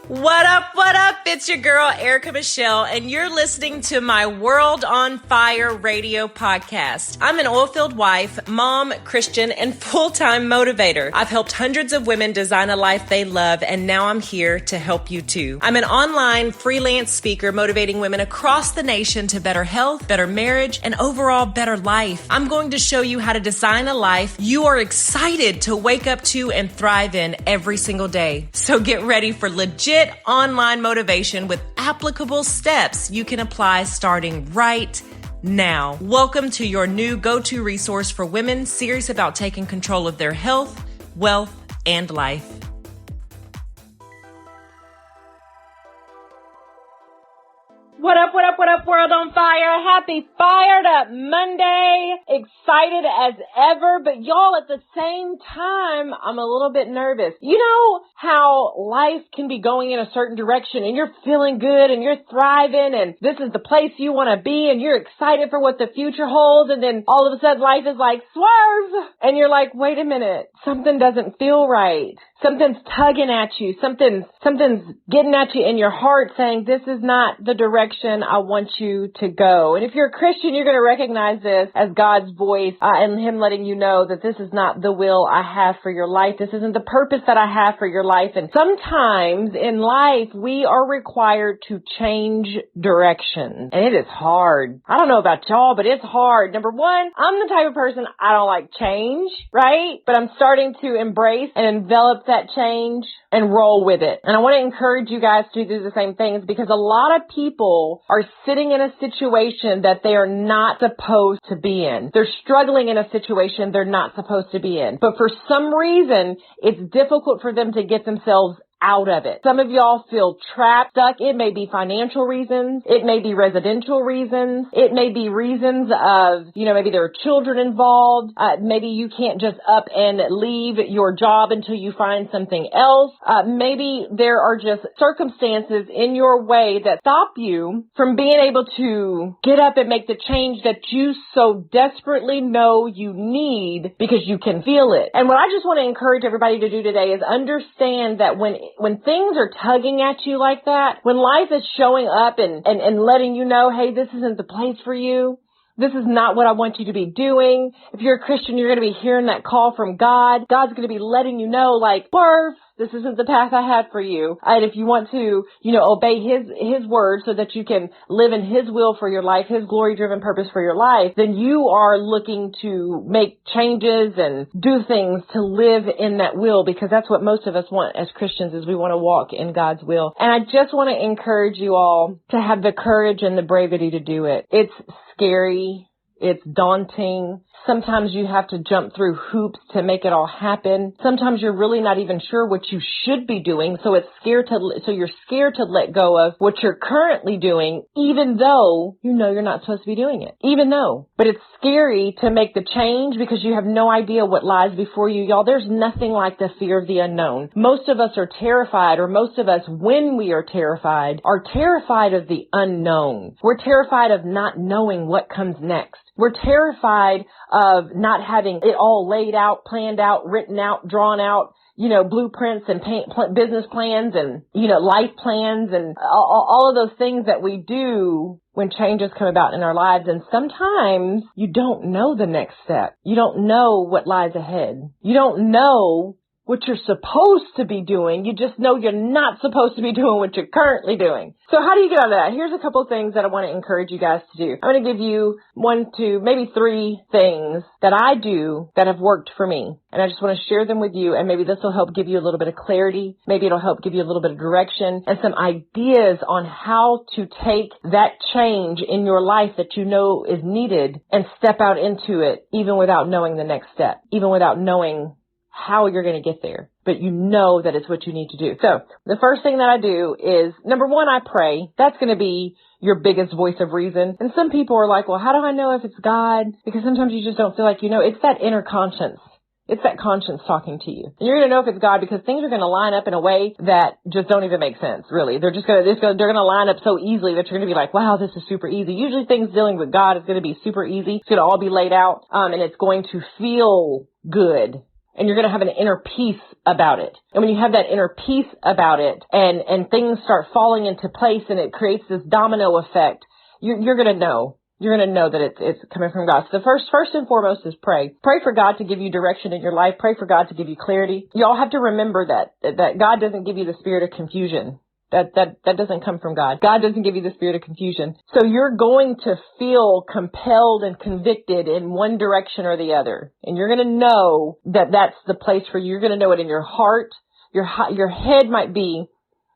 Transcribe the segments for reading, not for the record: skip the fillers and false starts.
What up, what up? It's your girl, Erica Michelle, and you're listening to my World on Fire radio podcast. I'm an oil-filled wife, mom, Christian, and full-time motivator. I've helped hundreds of women design a life they love, and now I'm here to help you too. I'm an online freelance speaker motivating women across the nation to better health, better marriage, and overall better life. I'm going to show you how to design a life you are excited to wake up to and thrive in every single day. So get ready for legit online motivation with applicable steps you can apply starting right now. Welcome to your new go-to resource for women serious about taking control of their health, wealth, and life. What up, what up, what up, World on Fire? Happy Fired Up Monday. Excited as ever, but y'all, at the same time, I'm a little bit nervous. You know how life can be going in a certain direction and you're feeling good and you're thriving and this is the place you want to be and you're excited for what the future holds, and then all of a sudden life is like, swerve! And you're like, wait a minute, something doesn't feel right. Something's tugging at you. Something's getting at you in your heart saying, this is not the direction I want you to go. And if you're a Christian, you're going to recognize this as God's voice and Him letting you know that this is not the will I have for your life. This isn't the purpose that I have for your life. And sometimes in life, we are required to change direction. And it is hard. I don't know about y'all, but it's hard. Number one, I'm the type of person, I don't like change, right? But I'm starting to embrace and envelop that change and roll with it. And I want to encourage you guys to do the same things, because a lot of people are sitting in a situation that they are not supposed to be in. They're struggling in a situation they're not supposed to be in. But for some reason, it's difficult for them to get themselves out of it. Some of y'all feel trapped, stuck. It may be financial reasons. It may be residential reasons. It may be reasons of, maybe there are children involved. Maybe you can't just up and leave your job until you find something else. Maybe there are just circumstances in your way that stop you from being able to get up and make the change that you so desperately know you need because you can feel it. And what I just want to encourage everybody to do today is understand that when things are tugging at you like that, when life is showing up and letting you know, hey, this isn't the place for you. This is not what I want you to be doing. If you're a Christian, you're going to be hearing that call from God. God's going to be letting you know, like, swerve, this isn't the path I had for you. And if you want to, obey His word so that you can live in His will for your life, His glory-driven purpose for your life, then you are looking to make changes and do things to live in that will, because that's what most of us want as Christians, is we want to walk in God's will. And I just want to encourage you all to have the courage and the bravery to do it. It's scary. It's daunting. Sometimes you have to jump through hoops to make it all happen. Sometimes you're really not even sure what you should be doing, so you're scared to let go of what you're currently doing, even though you're not supposed to be doing it. But it's scary to make the change because you have no idea what lies before you. Y'all, there's nothing like the fear of the unknown. Most of us are terrified, or most of us, when we are terrified of the unknown. We're terrified of not knowing what comes next. We're terrified of not having it all laid out, planned out, written out, drawn out, blueprints and business plans and, life plans and all of those things that we do when changes come about in our lives. And sometimes you don't know the next step. You don't know what lies ahead. You don't know what you're supposed to be doing. You just know you're not supposed to be doing what you're currently doing. So how do you get out of that? Here's a couple of things that I want to encourage you guys to do. I'm going to give you 1, 2, maybe 3 things that I do that have worked for me. And I just want to share them with you. And maybe this will help give you a little bit of clarity. Maybe it'll help give you a little bit of direction and some ideas on how to take that change in your life that you know is needed and step out into it, even without knowing the next step, even without knowing how you're going to get there, but you know that it's what you need to do. So the first thing that I do is, number one, I pray. That's going to be your biggest voice of reason. And some people are like, well, how do I know if it's God? Because sometimes you just don't feel like It's that inner conscience. It's that conscience talking to you. And you're going to know if it's God because things are going to line up in a way that just don't even make sense, really. They're going to line up so easily that you're going to be like, wow, this is super easy. Usually things dealing with God is going to be super easy. It's going to all be laid out, and it's going to feel good. and you're going to have an inner peace about it. And when you have that inner peace about it and things start falling into place and it creates this domino effect, you're going to know. You're going to know that it's coming from God. So the first and foremost is pray. Pray for God to give you direction in your life. Pray for God to give you clarity. You all have to remember that God doesn't give you the spirit of confusion. That doesn't come from God. God doesn't give you the spirit of confusion. So you're going to feel compelled and convicted in one direction or the other. And you're going to know that that's the place for you. You're going to know it in your heart. Your head might be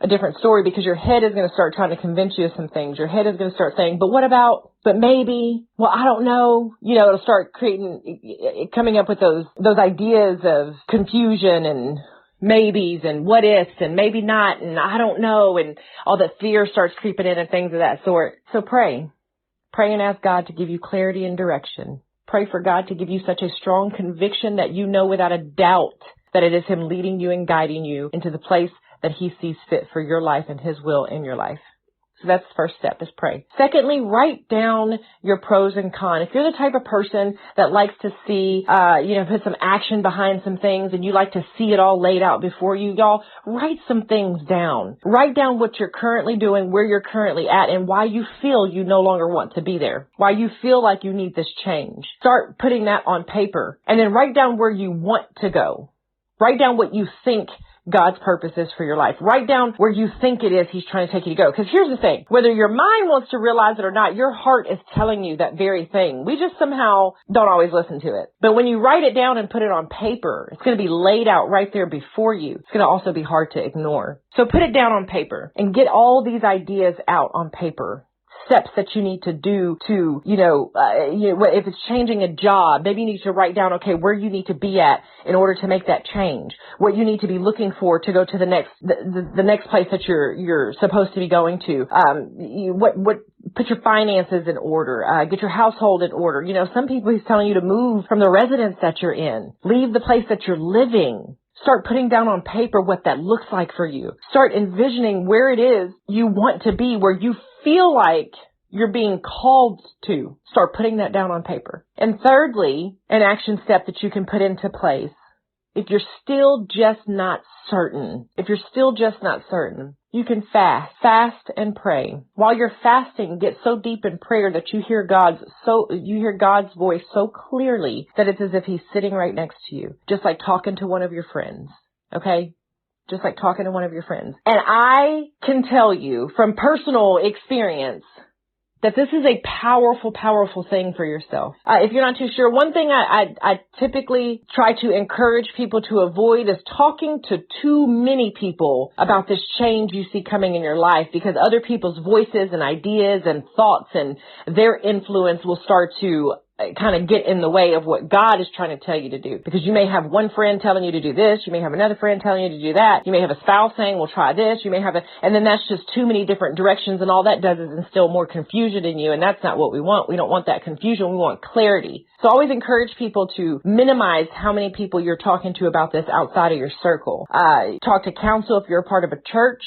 a different story because your head is going to start trying to convince you of some things. Your head is going to start saying, but what about, but maybe, well, I don't know. It'll start coming up with those ideas of confusion and maybes and what ifs and maybe not and I don't know, and all that fear starts creeping in and things of that sort. So pray and ask God to give you clarity and direction. Pray for God to give you such a strong conviction that you know without a doubt that it is Him leading you and guiding you into the place that He sees fit for your life and His will in your life. So that's the first step, is pray. Secondly, write down your pros and cons. If you're the type of person that likes to see, put some action behind some things and you like to see it all laid out before you, y'all, write some things down. Write down what you're currently doing, where you're currently at, and why you feel you no longer want to be there. Why you feel like you need this change. Start putting that on paper and then write down where you want to go. Write down what you think God's purpose is for your life. Write down where you think it is He's trying to take you to go. Because here's the thing, whether your mind wants to realize it or not, your heart is telling you that very thing. We just somehow don't always listen to it. But when you write it down and put it on paper, it's going to be laid out right there before you. It's going to also be hard to ignore. So put it down on paper and get all these ideas out on paper. Steps that you need to do to, if it's changing a job, maybe you need to write down, okay, where you need to be at in order to make that change, what you need to be looking for to go to the next place that you're supposed to be going to, put your finances in order, get your household in order. Some people He's telling you to move from the residence that you're in, leave the place that you're living. Start putting down on paper what that looks like for you. Start envisioning where it is you want to be, where you feel like you're being called to. Start putting that down on paper. And thirdly, an action step that you can put into place. If you're still just not certain, you can fast and pray. While you're fasting, get so deep in prayer that you hear God's voice so clearly that it's as if He's sitting right next to you, just like talking to one of your friends. Okay? Just like talking to one of your friends. And I can tell you from personal experience that this is a powerful, powerful thing for yourself. If you're not too sure, one thing I typically try to encourage people to avoid is talking to too many people about this change you see coming in your life, because other people's voices and ideas and thoughts and their influence will start to kind of get in the way of what God is trying to tell you to do. Because you may have one friend telling you to do this. You may have another friend telling you to do that. You may have a spouse saying, well, try this. You may have and then that's just too many different directions. And all that does is instill more confusion in you. And that's not what we want. We don't want that confusion. We want clarity. So I always encourage people to minimize how many people you're talking to about this outside of your circle. Talk to counsel if you're a part of a church.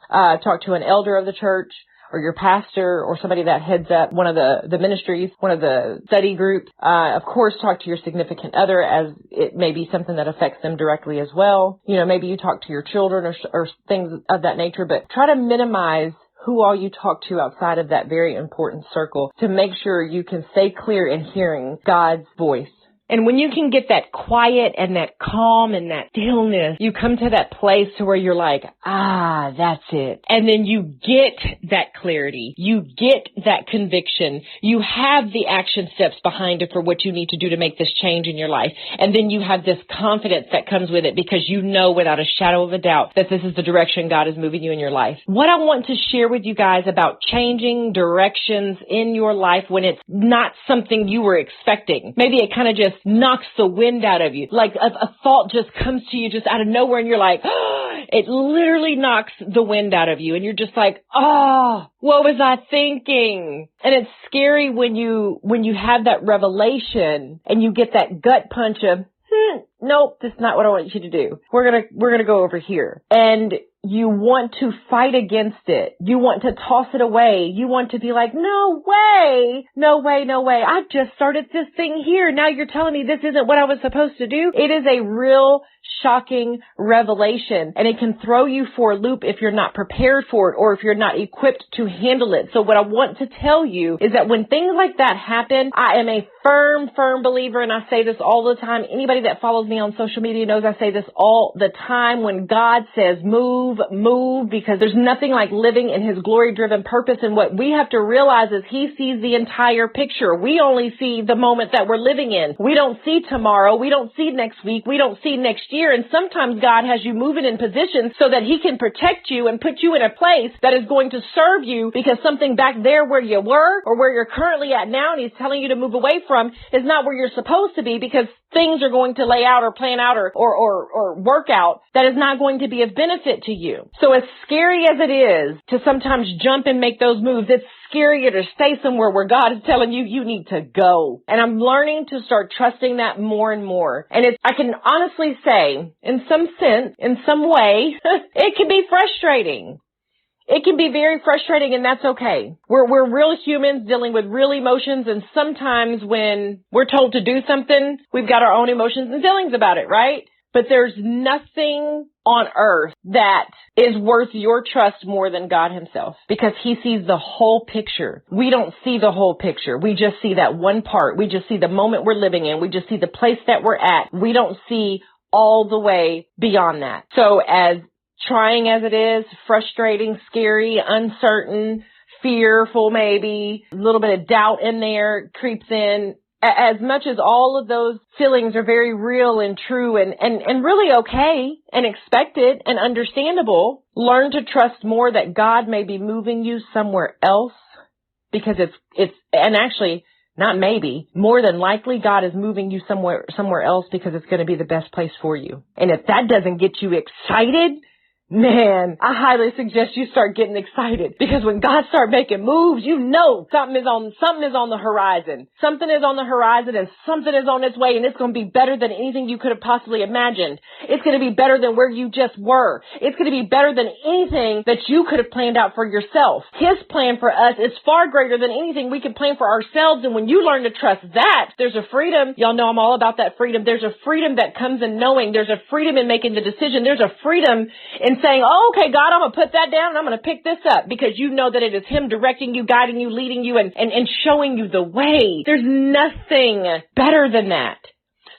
Talk to an elder of the church, or your pastor, or somebody that heads up one of the ministries, one of the study groups. Of course, talk to your significant other, as it may be something that affects them directly as well. Maybe you talk to your children or things of that nature, but try to minimize who all you talk to outside of that very important circle to make sure you can stay clear in hearing God's voice. And when you can get that quiet and that calm and that stillness, you come to that place to where you're like, that's it. And then you get that clarity. You get that conviction. You have the action steps behind it for what you need to do to make this change in your life. And then you have this confidence that comes with it, because you know without a shadow of a doubt that this is the direction God is moving you in your life. What I want to share with you guys about changing directions in your life when it's not something you were expecting. Maybe it kind of just knocks the wind out of you. Like a thought just comes to you just out of nowhere and you're like, it literally knocks the wind out of you. And you're just like, what was I thinking? And it's scary when you have that revelation and you get that gut punch of, nope, that's not what I want you to do. We're going to go over here. And you want to fight against it. You want to toss it away. You want to be like, no way, no way, no way. I just started this thing here. Now you're telling me this isn't what I was supposed to do. It is a real shocking revelation, and it can throw you for a loop if you're not prepared for it or if you're not equipped to handle it. So what I want to tell you is that when things like that happen, I am a firm believer, and I say this all the time. Anybody that follows me on social media knows I say this all the time. When God says move, because there's nothing like living in his glory-driven purpose. And what we have to realize is he sees the entire picture. We only see the moment that we're living in. We don't see tomorrow. We don't see next week. We don't see next year. And sometimes God has you moving in positions so that he can protect you and put you in a place that is going to serve you, because something back there where you were or where you're currently at now and he's telling you to move away from is not where you're supposed to be, because things are going to lay out or plan out or work out that is not going to be of benefit to you. So as scary as it is to sometimes jump and make those moves, it's scarier to stay somewhere where God is telling you you need to go. And I'm learning to start trusting that more and more. And I can honestly say, in some sense, in some way, it can be frustrating. It can be very frustrating, and that's okay. We're real humans dealing with real emotions, and sometimes when we're told to do something, we've got our own emotions and feelings about it, right? But there's nothing on earth that is worth your trust more than God himself, because he sees the whole picture. We don't see the whole picture. We just see that one part. We just see the moment we're living in. We just see the place that we're at. We don't see all the way beyond that. So as trying as it is, frustrating, scary, uncertain, fearful maybe, a little bit of doubt in there creeps in. As much as all of those feelings are very real and true and really okay and expected and understandable, learn to trust more that God may be moving you somewhere else, because and actually not maybe, more than likely God is moving you somewhere else because it's going to be the best place for you. And if that doesn't get you excited, man, I highly suggest you start getting excited, because when God starts making moves, you know something is on the horizon. Something is on the horizon, and something is on its way, and it's going to be better than anything you could have possibly imagined. It's going to be better than where you just were. It's going to be better than anything that you could have planned out for yourself. His plan for us is far greater than anything we can plan for ourselves, and when you learn to trust that, there's a freedom. Y'all know I'm all about that freedom. There's a freedom that comes in knowing. There's a freedom in making the decision. There's a freedom in saying, oh, okay, God, I'm going to put that down and I'm going to pick this up, because you know that it is him directing you, guiding you, leading you, and showing you the way. There's nothing better than that.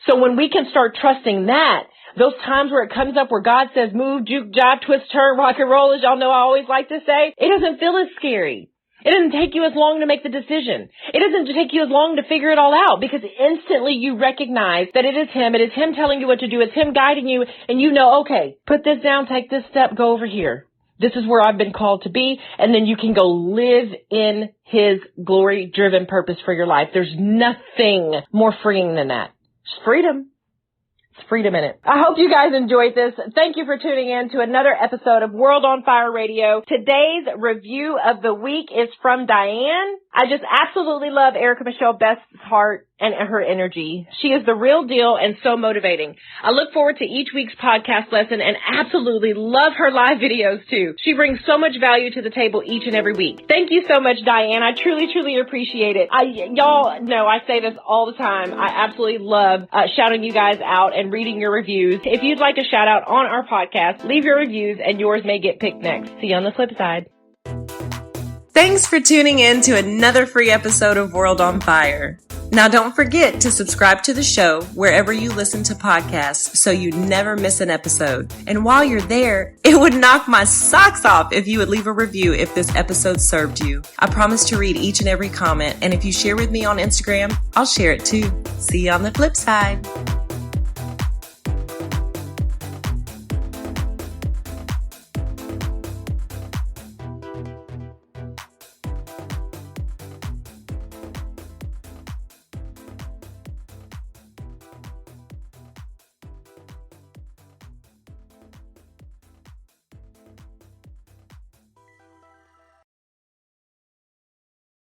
So when we can start trusting that, those times where it comes up where God says move, juke, jive, twist, turn, rock and roll, as y'all know I always like to say, it doesn't feel as scary. It doesn't take you as long to make the decision. It doesn't take you as long to figure it all out, because instantly you recognize that it is him. It is him telling you what to do. It's him guiding you. And you know, okay, put this down, take this step, go over here. This is where I've been called to be. And then you can go live in his glory-driven purpose for your life. There's nothing more freeing than that. It's freedom. Freedom in it. I hope you guys enjoyed this. Thank you for tuning in to another episode of World on Fire Radio. Today's review of the week is from Diane. I just absolutely love Erica Michelle Best's heart and her energy. She is the real deal and so motivating. I look forward to each week's podcast lesson and absolutely love her live videos too. She brings so much value to the table each and every week. Thank you so much, Diane. I truly, truly appreciate it. Y'all know I say this all the time. I absolutely love shouting you guys out and reading your reviews. If you'd like a shout out on our podcast, leave your reviews and yours may get picked next. See you on the flip side. Thanks for tuning in to another free episode of World on Fire. Now don't forget to subscribe to the show wherever you listen to podcasts so you never miss an episode. And while you're there, it would knock my socks off if you would leave a review if this episode served you. I promise to read each and every comment, and if you share with me on Instagram, I'll share it too. See you on the flip side.